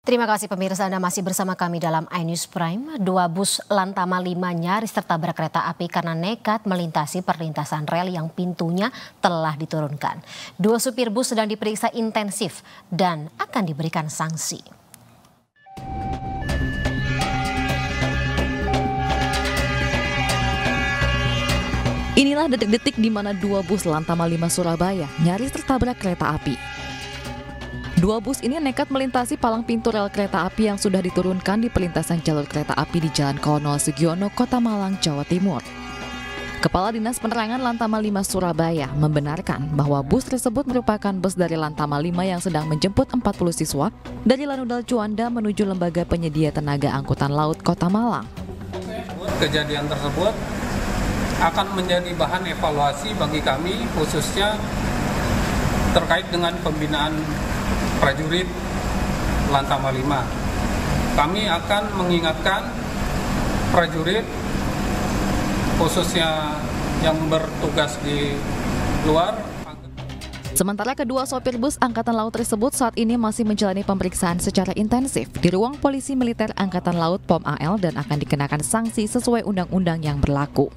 Terima kasih pemirsa, Anda masih bersama kami dalam iNews Prime. 2 bus Lantama 5 nyaris tertabrak kereta api karena nekat melintasi perlintasan rel yang pintunya telah diturunkan. 2 supir bus sedang diperiksa intensif dan akan diberikan sanksi. Inilah detik-detik di mana 2 bus Lantama 5 Surabaya nyaris tertabrak kereta api. 2 bus ini nekat melintasi palang pintu rel kereta api yang sudah diturunkan di perlintasan jalur kereta api di Jalan Kolonel Sugiono, Kota Malang, Jawa Timur. Kepala Dinas Penerangan Lantama 5 Surabaya membenarkan bahwa bus tersebut merupakan bus dari Lantama 5 yang sedang menjemput 40 siswa dari Lanudal Juanda menuju Lembaga Penyedia Tenaga Angkutan Laut Kota Malang. Kejadian tersebut akan menjadi bahan evaluasi bagi kami, khususnya terkait dengan pembinaan prajurit Lantama 5. Kami akan mengingatkan prajurit, khususnya yang bertugas di luar. Sementara kedua sopir bus Angkatan Laut tersebut saat ini masih menjalani pemeriksaan secara intensif di ruang Polisi Militer Angkatan Laut POM AL dan akan dikenakan sanksi sesuai undang-undang yang berlaku.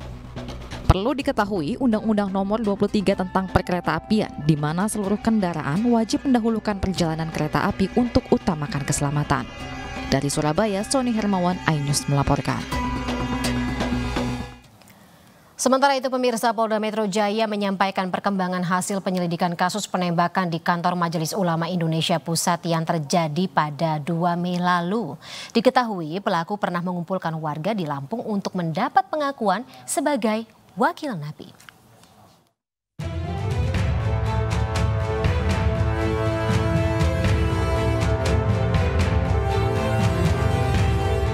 Perlu diketahui Undang-Undang Nomor 23 tentang Perkeretaapian, di mana seluruh kendaraan wajib mendahulukan perjalanan kereta api untuk utamakan keselamatan. Dari Surabaya, Sony Hermawan, iNews melaporkan. Sementara itu pemirsa, Polda Metro Jaya menyampaikan perkembangan hasil penyelidikan kasus penembakan di kantor Majelis Ulama Indonesia Pusat yang terjadi pada 2 Mei lalu. Diketahui pelaku pernah mengumpulkan warga di Lampung untuk mendapat pengakuan sebagai wakil Nabi.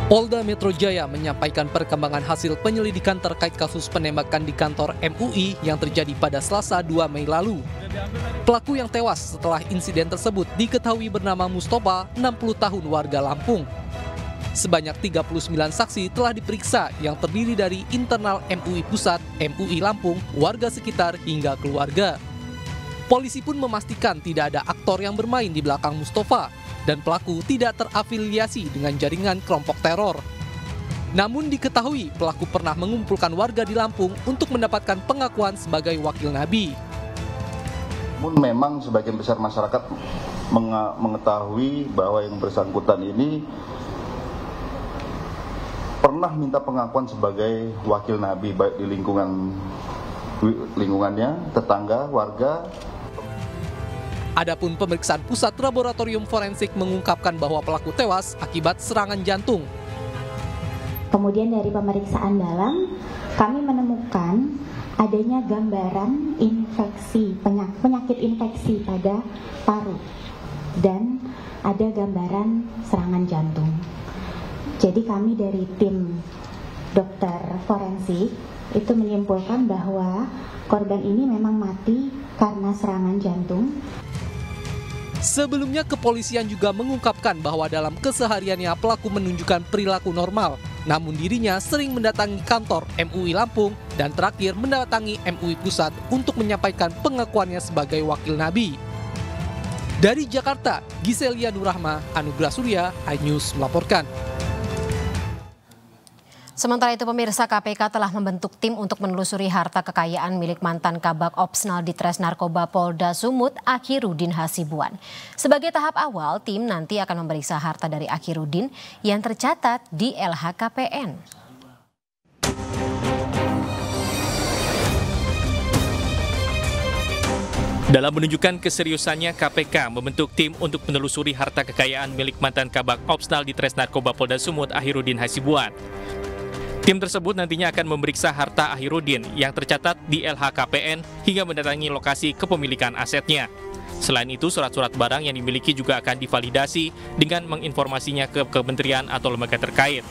Polda Metro Jaya menyampaikan perkembangan hasil penyelidikan terkait kasus penembakan di kantor MUI yang terjadi pada Selasa 2 Mei lalu. Pelaku yang tewas setelah insiden tersebut diketahui bernama Mustafa, 60 tahun warga Lampung. Sebanyak 39 saksi telah diperiksa yang terdiri dari internal MUI Pusat, MUI Lampung, warga sekitar hingga keluarga. Polisi pun memastikan tidak ada aktor yang bermain di belakang Mustafa dan pelaku tidak terafiliasi dengan jaringan kelompok teror. Namun diketahui pelaku pernah mengumpulkan warga di Lampung untuk mendapatkan pengakuan sebagai wakil Nabi. Namun memang sebagian besar masyarakat mengetahui bahwa yang bersangkutan ini pernah minta pengakuan sebagai wakil Nabi, baik di lingkungannya, tetangga, warga. Adapun pemeriksaan pusat laboratorium forensik mengungkapkan bahwa pelaku tewas akibat serangan jantung. Kemudian dari pemeriksaan dalam, kami menemukan adanya gambaran penyakit infeksi pada paru dan ada gambaran serangan jantung. Jadi kami dari tim dokter forensik itu menyimpulkan bahwa korban ini memang mati karena serangan jantung. Sebelumnya kepolisian juga mengungkapkan bahwa dalam kesehariannya pelaku menunjukkan perilaku normal, namun dirinya sering mendatangi kantor MUI Lampung dan terakhir mendatangi MUI Pusat untuk menyampaikan pengakuannya sebagai wakil Nabi. Dari Jakarta, Giselia Nurrahma, Anugrah Surya, iNews melaporkan. Sementara itu pemirsa, KPK telah membentuk tim untuk menelusuri harta kekayaan milik mantan Kabak Opsnal Ditres Narkoba Polda Sumut, Akhirudin Hasibuan. Sebagai tahap awal, tim nanti akan memeriksa harta dari Akhirudin yang tercatat di LHKPN. Dalam menunjukkan keseriusannya, KPK membentuk tim untuk menelusuri harta kekayaan milik mantan Kabak Opsnal Ditres Narkoba Polda Sumut, Akhirudin Hasibuan. Tim tersebut nantinya akan memeriksa harta Akhirudin yang tercatat di LHKPN hingga mendatangi lokasi kepemilikan asetnya. Selain itu, surat-surat barang yang dimiliki juga akan divalidasi dengan menginformasinya ke kementerian atau lembaga terkait.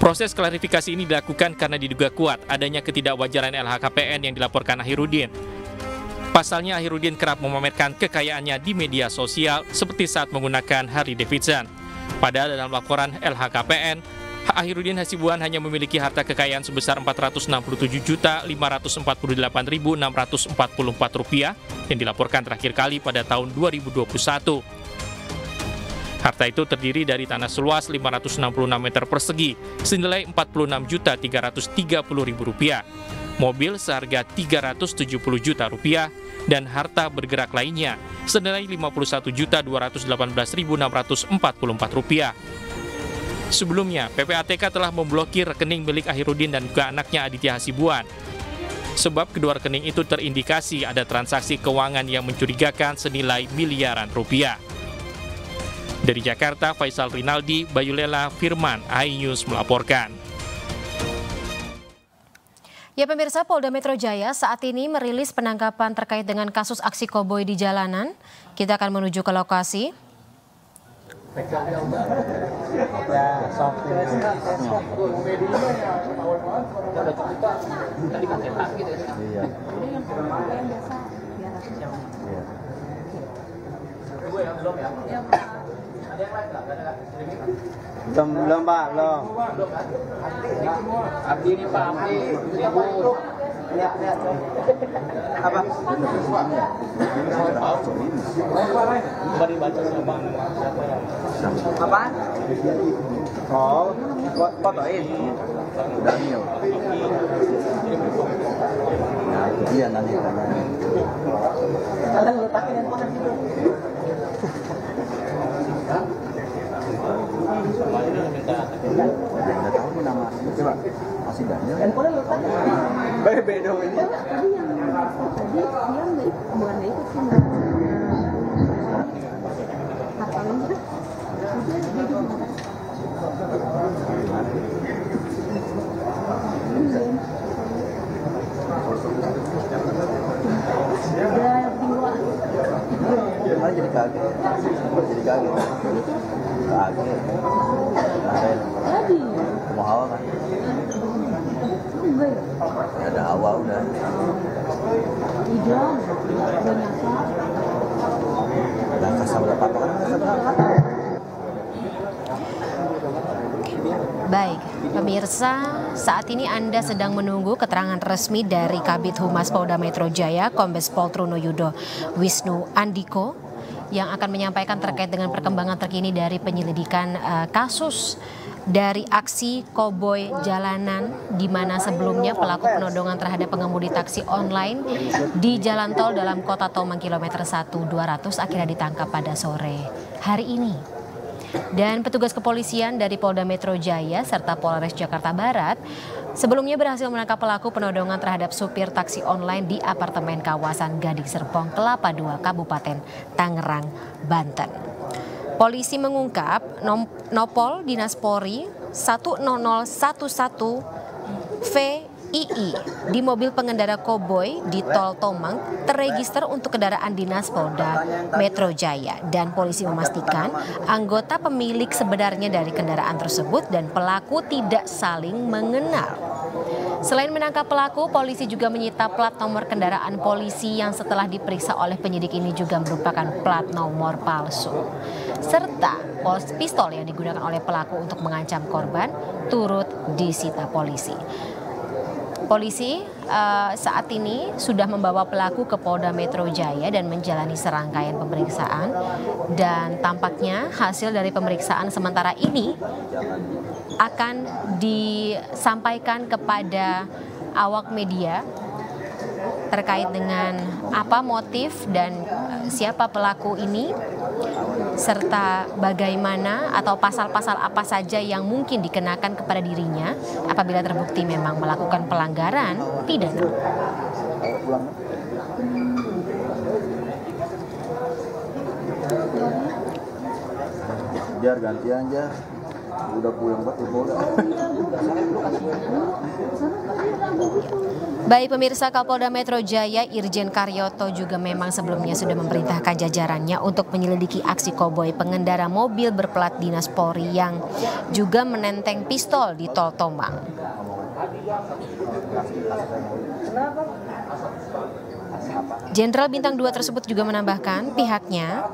Proses klarifikasi ini dilakukan karena diduga kuat adanya ketidakwajaran LHKPN yang dilaporkan Akhirudin. Pasalnya Akhirudin kerap memamerkan kekayaannya di media sosial seperti saat menggunakan Harley Davidson. Padahal dalam laporan LHKPN, Akhirudin Hasibuan hanya memiliki harta kekayaan sebesar Rp467.548.644 yang dilaporkan terakhir kali pada tahun 2021. Harta itu terdiri dari tanah seluas 566 meter persegi senilai Rp46.330.000, mobil seharga Rp370 juta, dan harta bergerak lainnya senilai Rp51.218.644. Sebelumnya, PPATK telah memblokir rekening milik Ahirudin dan juga anaknya Aditya Hasibuan. Sebab kedua rekening itu terindikasi ada transaksi keuangan yang mencurigakan senilai miliaran rupiah. Dari Jakarta, Faisal Rinaldi, Bayulela Firman, iNews melaporkan. Ya pemirsa, Polda Metro Jaya saat ini merilis penangkapan terkait dengan kasus aksi koboi di jalanan. Kita akan menuju ke lokasi. Belum Pak, belum. Abdi ini Pak, Abdi. Lihat. Apa? Coba dibaca sama siapa yang... Apa? Oh, fotoin. Daniel. Nah, itu dia nanti. Kalian letakin handphone situ. Nggak tahu nih nama. Coba. Masih Daniel. Handphone letakin. Bebe dong ini. Tadi yang tadi dia bukan nggak ikut sih. Hartawan juga. Dia juga Malah jadi kaget. tadi. Mau hawa kan? Ya, ada hawa udah. Hijau, banyak. Udah kasar berapa kan? Baik, pemirsa, saat ini Anda sedang menunggu keterangan resmi dari Kabid Humas Polda Metro Jaya, Kombes Pol Trunoyudo Wisnu Andiko, yang akan menyampaikan terkait dengan perkembangan terkini dari penyelidikan kasus dari aksi koboi jalanan, di mana sebelumnya pelaku penodongan terhadap pengemudi taksi online di jalan tol dalam kota Tomang kilometer 1200 akhirnya ditangkap pada sore hari ini. Dan petugas kepolisian dari Polda Metro Jaya serta Polres Jakarta Barat sebelumnya berhasil menangkap pelaku penodongan terhadap supir taksi online di apartemen kawasan Gading Serpong, Kelapa II, Kabupaten Tangerang, Banten. Polisi mengungkap Nopol Dinas Polri 10011 VII di mobil pengendara koboi di Tol Tomang terregister untuk kendaraan dinas Polda Metro Jaya, dan polisi memastikan anggota pemilik sebenarnya dari kendaraan tersebut dan pelaku tidak saling mengenal. Selain menangkap pelaku, polisi juga menyita plat nomor kendaraan polisi yang setelah diperiksa oleh penyidik ini juga merupakan plat nomor palsu. Serta pistol yang digunakan oleh pelaku untuk mengancam korban turut disita polisi. Polisi saat ini sudah membawa pelaku ke Polda Metro Jaya dan menjalani serangkaian pemeriksaan, dan tampaknya hasil dari pemeriksaan sementara ini akan disampaikan kepada awak media terkait dengan apa motif dan siapa pelaku ini, serta bagaimana atau pasal-pasal apa saja yang mungkin dikenakan kepada dirinya apabila terbukti memang melakukan pelanggaran pidana. Jar gantian Jar. Udah pulang buat Polda. Baik pemirsa, Kapolda Metro Jaya Irjen Karyoto juga memang sebelumnya sudah memerintahkan jajarannya untuk menyelidiki aksi koboi pengendara mobil berplat dinas Polri yang juga menenteng pistol di Tol Tomang. Jenderal Bintang 2 tersebut juga menambahkan pihaknya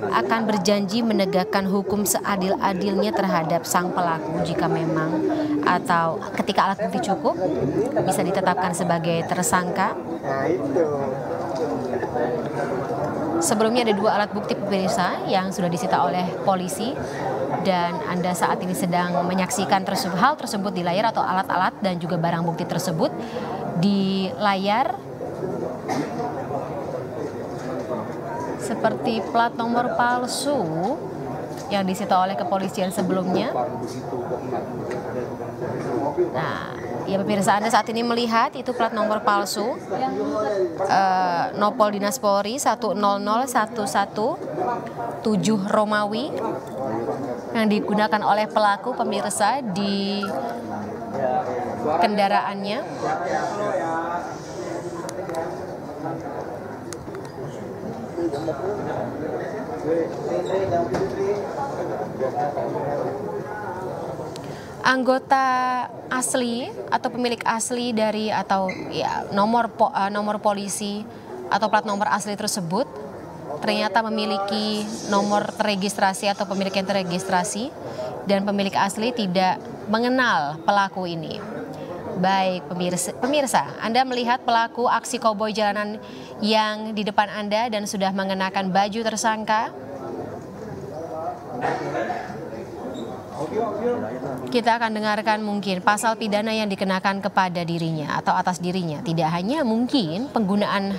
akan berjanji menegakkan hukum seadil-adilnya terhadap sang pelaku jika memang atau ketika alat bukti cukup bisa ditetapkan sebagai tersangka. Sebelumnya ada 2 alat bukti pemirsa yang sudah disita oleh polisi dan Anda saat ini sedang menyaksikan hal tersebut di layar atau alat-alat dan juga barang bukti tersebut di layar seperti plat nomor palsu yang disita oleh kepolisian sebelumnya. Nah, ya pemirsa, Anda saat ini melihat itu plat nomor palsu Nopol Dinas Polri 1001117 Romawi yang digunakan oleh pelaku pemirsa di kendaraannya. Anggota asli atau pemilik asli dari atau ya nomor polisi atau plat nomor asli tersebut ternyata memiliki nomor terregistrasi atau pemilik yang terregistrasi dan pemilik asli tidak mengenal pelaku ini. Baik pemirsa, Anda melihat pelaku aksi koboi jalanan yang di depan Anda dan sudah mengenakan baju tersangka. Kita akan dengarkan mungkin pasal pidana yang dikenakan kepada dirinya atau atas dirinya. Tidak hanya mungkin penggunaan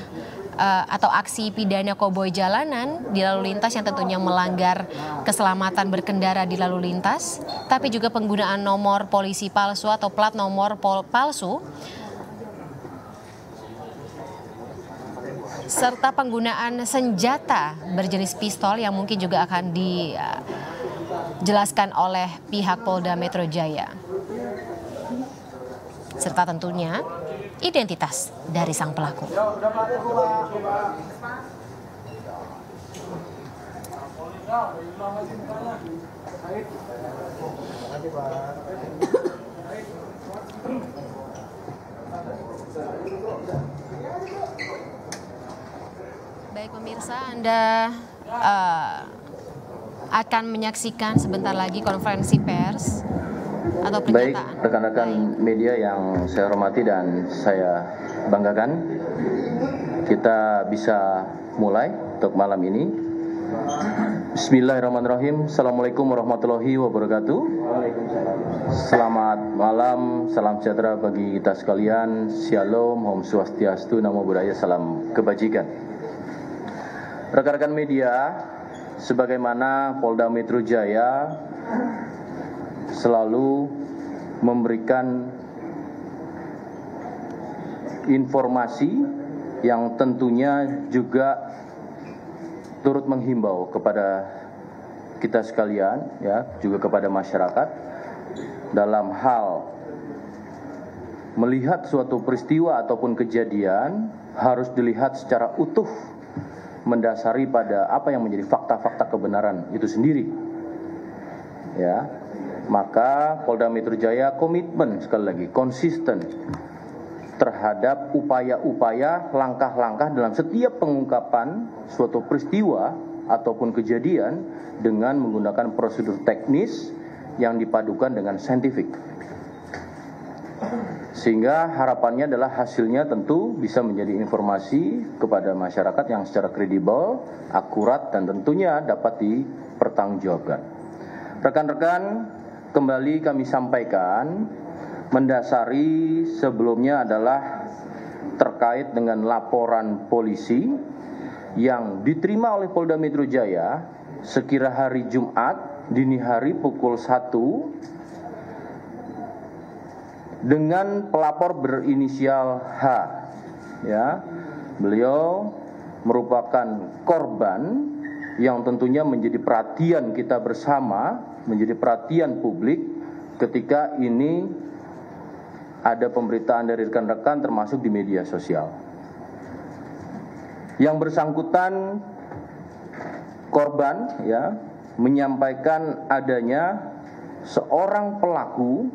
atau aksi pidana koboi jalanan di lalu lintas yang tentunya melanggar keselamatan berkendara di lalu lintas, tapi juga penggunaan nomor polisi palsu atau plat nomor palsu, serta penggunaan senjata berjenis pistol yang mungkin juga akan dijelaskan oleh pihak Polda Metro Jaya. Serta tentunya identitas dari sang pelaku. Baik pemirsa, Anda akan menyaksikan sebentar lagi konferensi pers atau pernyataan. Baik, rekan-rekan media yang saya hormati dan saya banggakan, kita bisa mulai untuk malam ini. Bismillahirrahmanirrahim. Assalamualaikum warahmatullahi wabarakatuh. Selamat malam, salam sejahtera bagi kita sekalian. Shalom, Om Swastiastu, Namo Buddhaya, salam kebajikan. Rekan-rekan media, sebagaimana Polda Metro Jaya selalu memberikan informasi yang tentunya juga turut menghimbau kepada kita sekalian, ya, juga kepada masyarakat dalam hal melihat suatu peristiwa ataupun kejadian harus dilihat secara utuh, mendasari pada apa yang menjadi fakta-fakta kebenaran itu sendiri, ya. Maka Polda Metro Jaya komitmen, sekali lagi konsisten terhadap upaya-upaya, langkah-langkah dalam setiap pengungkapan suatu peristiwa ataupun kejadian dengan menggunakan prosedur teknis yang dipadukan dengan saintifik. Sehingga harapannya adalah hasilnya tentu bisa menjadi informasi kepada masyarakat yang secara kredibel, akurat, dan tentunya dapat dipertanggungjawabkan. Rekan-rekan, kembali kami sampaikan, mendasari sebelumnya adalah terkait dengan laporan polisi yang diterima oleh Polda Metro Jaya sekira hari Jumat dini hari pukul 1 dengan pelapor berinisial H, ya. Beliau merupakan korban yang tentunya menjadi perhatian kita bersama, menjadi perhatian publik ketika ini ada pemberitaan dari rekan-rekan termasuk di media sosial. Yang bersangkutan korban, ya, menyampaikan adanya seorang pelaku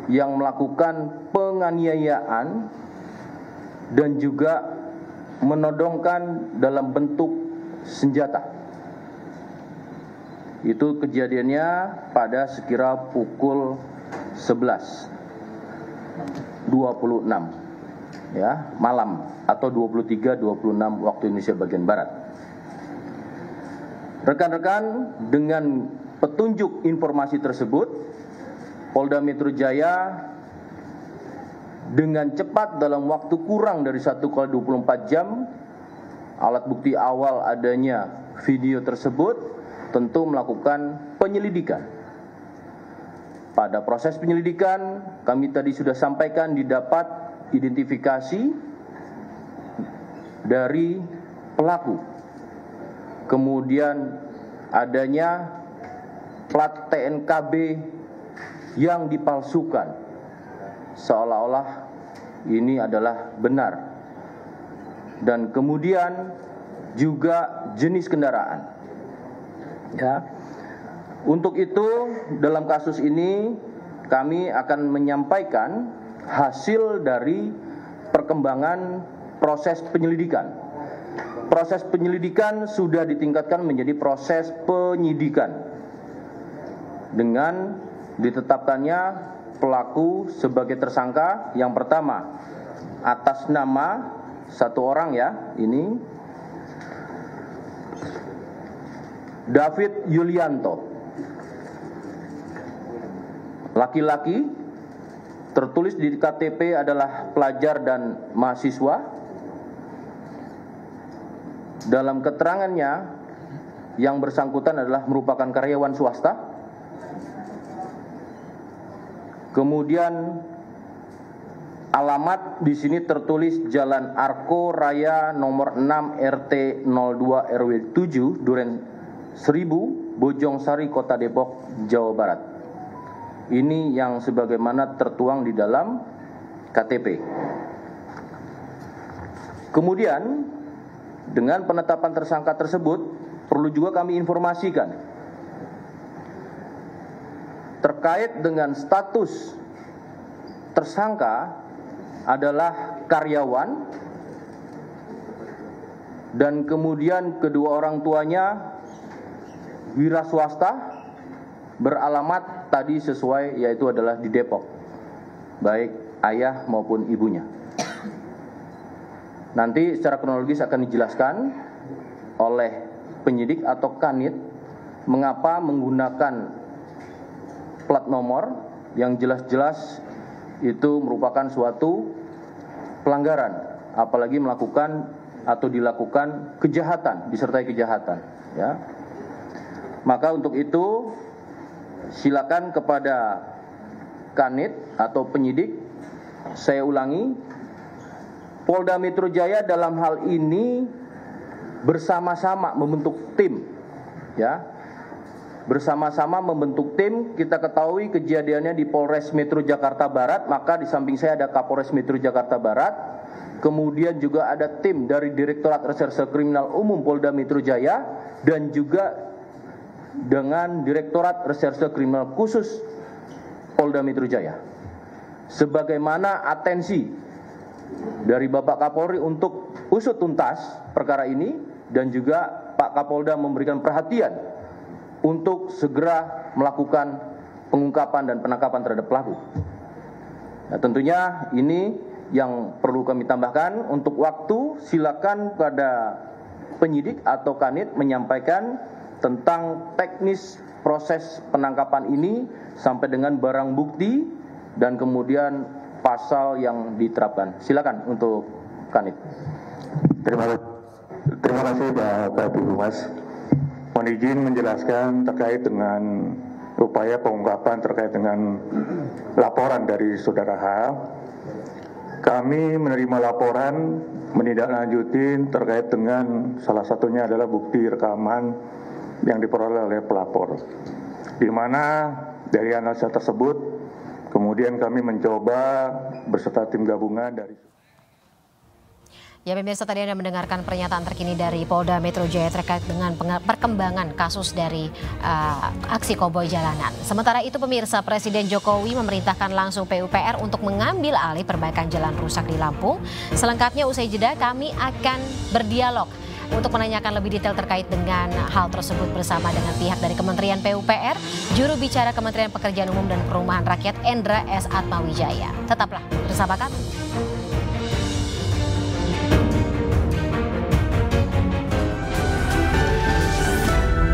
yang melakukan penganiayaan dan juga menodongkan dalam bentuk senjata. Itu kejadiannya pada sekira pukul 11.26 ya, malam atau 23.26 waktu Indonesia bagian barat. Rekan-rekan, dengan petunjuk informasi tersebut, Polda Metro Jaya dengan cepat dalam waktu kurang dari 1x24 jam, alat bukti awal adanya video tersebut, tentu melakukan penyelidikan. Pada proses penyelidikan, kami tadi sudah sampaikan didapat identifikasi dari pelaku. Kemudian adanya plat TNKB yang dipalsukan, seolah-olah ini adalah benar. Dan kemudian juga jenis kendaraan. Ya. Untuk itu, dalam kasus ini kami akan menyampaikan hasil dari perkembangan proses penyelidikan. Proses penyelidikan sudah ditingkatkan menjadi proses penyidikan dengan ditetapkannya pelaku sebagai tersangka. Yang pertama, atas nama satu orang, ya, ini David Yulianto, laki-laki, tertulis di KTP adalah pelajar dan mahasiswa. Dalam keterangannya, yang bersangkutan adalah merupakan karyawan swasta. Kemudian alamat di sini tertulis Jalan Arko Raya nomor 6 RT 02 RW 7 Duren 1000, Bojong Sari, Kota Depok, Jawa Barat. Ini yang sebagaimana tertuang di dalam KTP. Kemudian dengan penetapan tersangka tersebut, perlu juga kami informasikan terkait dengan status tersangka adalah karyawan, dan kemudian kedua orang tuanya wira swasta, beralamat tadi sesuai, yaitu adalah di Depok, baik ayah maupun ibunya. Nanti secara kronologis akan dijelaskan oleh penyidik atau kanit mengapa menggunakan plat nomor yang jelas-jelas itu merupakan suatu pelanggaran, apalagi melakukan atau dilakukan kejahatan, disertai kejahatan, ya. Maka untuk itu silakan kepada kanit atau penyidik, saya ulangi, Polda Metro Jaya dalam hal ini bersama-sama membentuk tim, ya. Bersama-sama membentuk tim. Kita ketahui kejadiannya di Polres Metro Jakarta Barat, maka di samping saya ada Kapolres Metro Jakarta Barat. Kemudian juga ada tim dari Direktorat Reserse Kriminal Umum Polda Metro Jaya dan juga dengan Direktorat Reserse Kriminal Khusus Polda Metro Jaya. Sebagaimana atensi dari Bapak Kapolri untuk usut tuntas perkara ini, dan juga Pak Kapolda memberikan perhatian untuk segera melakukan pengungkapan dan penangkapan terhadap pelaku. Nah, tentunya ini yang perlu kami tambahkan. Untuk waktu, silakan pada penyidik atau kanit menyampaikan tentang teknis proses penangkapan ini sampai dengan barang bukti dan kemudian pasal yang diterapkan. Silakan untuk kanit. Terima kasih Pak Kabid Humas. Mohon izin menjelaskan terkait dengan upaya pengungkapan terkait dengan laporan dari Saudara H. Kami menerima laporan menindaklanjuti terkait dengan salah satunya adalah bukti rekaman yang diperoleh oleh pelapor, di mana dari analisa tersebut kemudian kami mencoba beserta tim gabungan dari. Ya, pemirsa, tadi Anda mendengarkan pernyataan terkini dari Polda Metro Jaya terkait dengan perkembangan kasus dari aksi koboi jalanan. Sementara itu, pemirsa, Presiden Jokowi memerintahkan langsung PUPR untuk mengambil alih perbaikan jalan rusak di Lampung. Selengkapnya usai jeda kami akan berdialog untuk menanyakan lebih detail terkait dengan hal tersebut bersama dengan pihak dari Kementerian PUPR, juru bicara Kementerian Pekerjaan Umum dan Perumahan Rakyat Endra S. Atmawijaya. Tetaplah bersama kami.